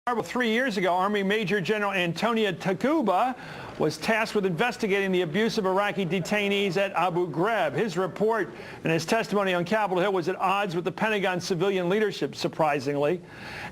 3 years ago, Army Major General Antonio Taguba was tasked with investigating the abuse of Iraqi detainees at Abu Ghraib. His report and his testimony on Capitol Hill was at odds with the Pentagon civilian leadership, surprisingly.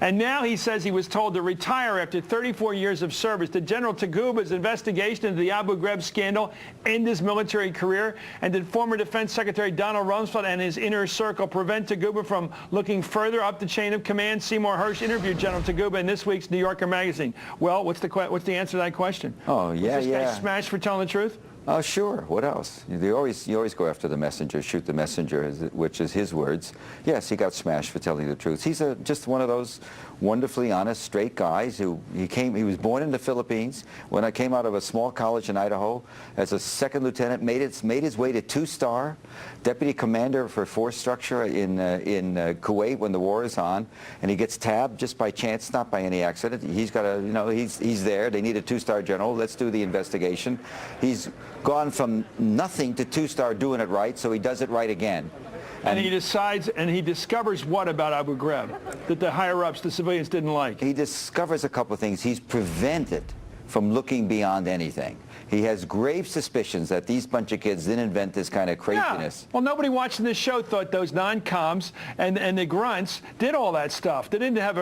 And now he says he was told to retire after 34 years of service. Did General Taguba's investigation into the Abu Ghraib scandal end his military career? And did former Defense Secretary Donald Rumsfeld and his inner circle prevent Taguba from looking further up the chain of command? Seymour Hersh interviewed General Taguba in this week's New Yorker magazine. Well, what's the answer to that question? Oh, yeah, was this guy smashed for telling the truth? Oh, sure. What else? You always go after the messenger, shoot the messenger, which is his words. Yes, he got smashed for telling the truth. He's just one of those wonderfully honest, straight guys who he was born in the Philippines. When I came out of a small college in Idaho as a second lieutenant, made his way to 2-star, deputy commander for force structure in Kuwait when the war is on, and he gets tabbed just by chance, not by any accident. He's got a, he's there. They need a 2-star general. Let's do the investigation. He's gone from nothing to 2-star doing it right, so he does it right again. And he decides, and he discovers what about Abu Ghraib that the higher-ups, the civilians, didn't like? He discovers a couple of things. He's prevented from looking beyond anything. He has grave suspicions that these bunch of kids didn't invent this kind of craziness. Yeah. Well, nobody watching this show thought those non-coms and the grunts did all that stuff. They didn't have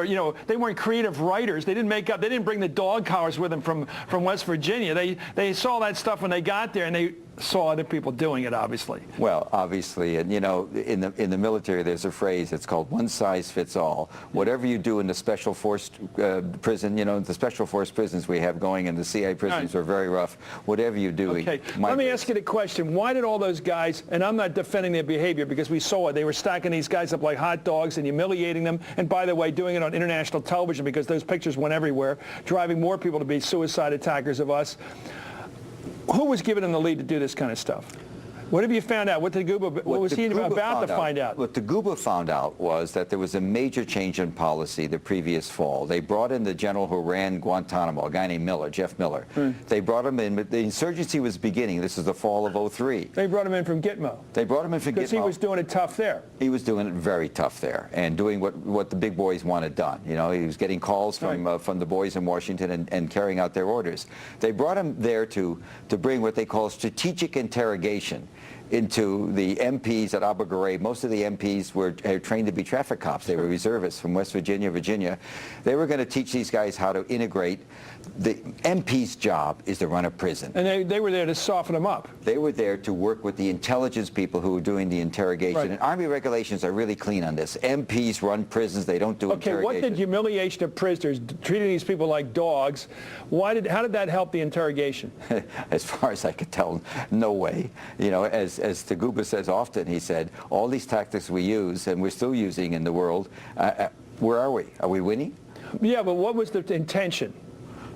they weren't creative writers. They didn't bring the dog collars with them from West Virginia. They saw that stuff when they got there, and they saw other people doing it, obviously. Well, obviously, and in the military, there's a phrase. It's called one size fits all. Whatever you do in the special force prison, the special force prisons we have going, and the CIA prisons are very rough. Whatever you do. Okay. Let me ask you the question: why did all those guys? And I'm not defending their behavior because we saw it. They were stacking these guys up like hot dogs and humiliating them. And by the way, doing it on international television because those pictures went everywhere, driving more people to be suicide attackers of us. Who was giving him the lead to do this kind of stuff? What have you found out? What was he about to find out? What Taguba found out was that there was a major change in policy the previous fall. They brought in the general who ran Guantanamo, a guy named Miller, Jeff Miller. They brought him in, but the insurgency was beginning. This is the fall of '03. They brought him in from Gitmo. They brought him in from Gitmo. Because he was doing it tough there. He was doing it very tough there and doing what the big boys wanted done. He was getting calls from the boys in Washington and carrying out their orders. They brought him there to bring what they call strategic interrogation into the MPs at Abu Ghraib. Most of the MPs were trained to be traffic cops. They were reservists from West Virginia, Virginia. They were going to teach these guys how to integrate. The MP's job is to run a prison. And they were there to soften them up. They were there to work with the intelligence people who were doing the interrogation. Right. And Army regulations are really clean on this. MPs run prisons. They don't do interrogation. Okay, what did humiliation of prisoners, treating these people like dogs, how did that help the interrogation? As far as I could tell, no way. As Taguba says often, he said, all these tactics we use, and we're still using in the world, where are we? Are we winning? Yeah, but what was the intention?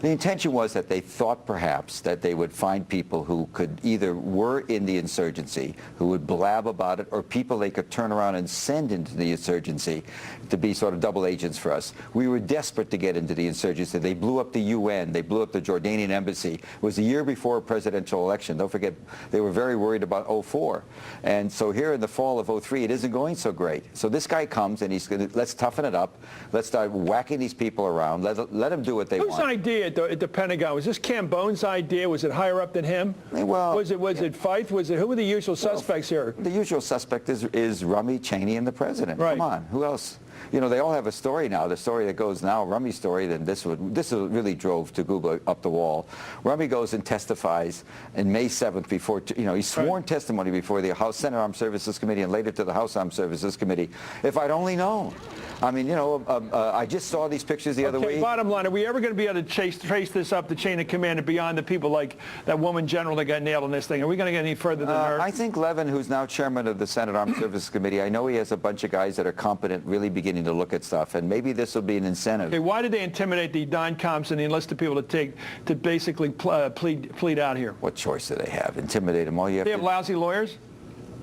The intention was that they thought perhaps that they would find people who could either were in the insurgency, who would blab about it, or people they could turn around and send into the insurgency to be sort of double agents for us. We were desperate to get into the insurgency. They blew up the UN. They blew up the Jordanian embassy. It was a year before a presidential election. Don't forget, they were very worried about '04. And so here in the fall of '03, it isn't going so great. So this guy comes and he's going to, let's toughen it up. Let's start whacking these people around. Let them do what they want. Whose idea at the Pentagon? Was this Cambone's idea? Was it higher up than him? Well, was it Feith? Who were the usual suspects here? The usual suspect is Rummy, Cheney, and the president. Right. Come on, who else? They all have a story now. The story that goes now, Rummy's story, then this really drove Taguba up the wall. Rummy goes and testifies on May 7th before, he's sworn testimony before the House Senate Armed Services Committee and later to the House Armed Services Committee. If I'd only known. I mean, I just saw these pictures the other week. Bottom line, are we ever going to be able to trace this up the chain of command and beyond the people like that woman general that got nailed in this thing? Are we going to get any further than her? I think Levin, who's now chairman of the Senate Armed Services Committee, I know he has a bunch of guys that are competent, really beginning to look at stuff, and maybe this will be an incentive. Okay, why did they intimidate the non-coms and the enlisted people to basically plead out here? What choice do they have? Intimidate them? All you have they have lousy lawyers?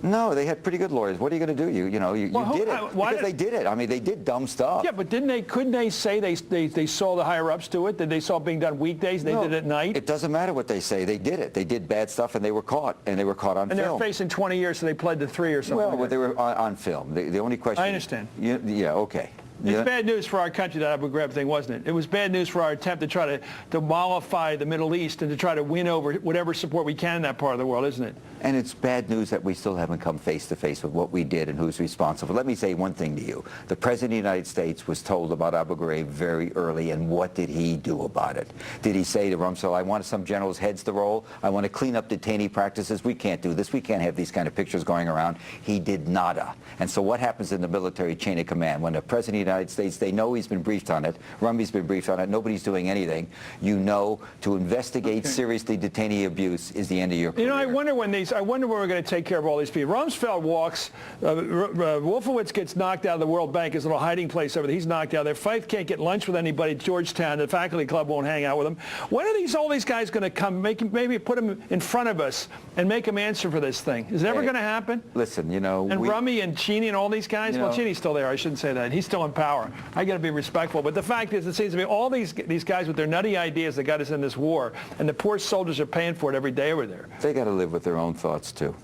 No, they had pretty good lawyers. What are you going to do? You did it because they did it. I mean, they did dumb stuff. Yeah, but couldn't they say they saw the higher-ups do it? That they saw it being done weekdays? They did it at night? It doesn't matter what they say. They did it. They did bad stuff, and they were caught. And they were caught on film. And they're facing 20 years, so they pled to 3 or something. Well, they were on film. The only question. I understand. Yeah, okay. It's bad news for our country, that Abu Ghraib thing, wasn't it? It was bad news for our attempt to try to mollify the Middle East and to try to win over whatever support we can in that part of the world, isn't it? And it's bad news that we still haven't come face to face with what we did and who's responsible. Let me say one thing to you. The President of the United States was told about Abu Ghraib very early, and what did he do about it? Did he say to Rumsfeld, I want some generals' heads to roll? I want to clean up detainee practices. We can't do this. We can't have these kind of pictures going around. He did nada. And so what happens in the military chain of command? When the President of the United States, they know he's been briefed on it, Rumby's been briefed on it, nobody's doing anything, you know to investigate seriously detainee abuse is the end of your career. You know, I wonder when we're going to take care of all these people. Rumsfeld walks, Wolfowitz gets knocked out of the World Bank, his little hiding place over there. He's knocked out there. Fife can't get lunch with anybody at Georgetown. The faculty club won't hang out with him. When are all these guys going to come, maybe put them in front of us and make them answer for this thing? Is it ever going to happen? Listen, you know. And Rummy and Cheney and all these guys? Well, Cheney's still there. I shouldn't say that. He's still in power. I got to be respectful. But the fact is, it seems to me all these guys with their nutty ideas that got us in this war, and the poor soldiers are paying for it every day over there. They got to live with their own thoughts, too.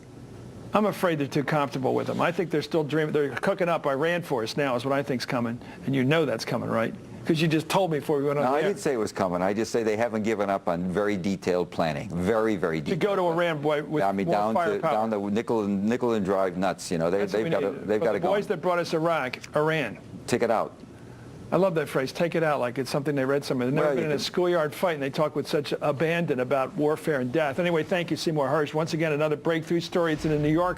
I'm afraid they're too comfortable with them. I think they're still dreaming. They're cooking up Iran for us now is what I think's coming. And you know that's coming, right? Because you just told me before we went on the air. No, I didn't say it was coming. I just say they haven't given up on very detailed planning. Very, very detailed. To go to Iran, boy, with down firepower. to nickel and drive nuts. You know, they've got to go. The boys that brought us Iran. Take it out. I love that phrase, take it out, like it's something they read somewhere. They've never been in a schoolyard fight, and they talk with such abandon about warfare and death. Anyway, thank you, Seymour Hersh. Once again, another breakthrough story. It's in the New Yorker.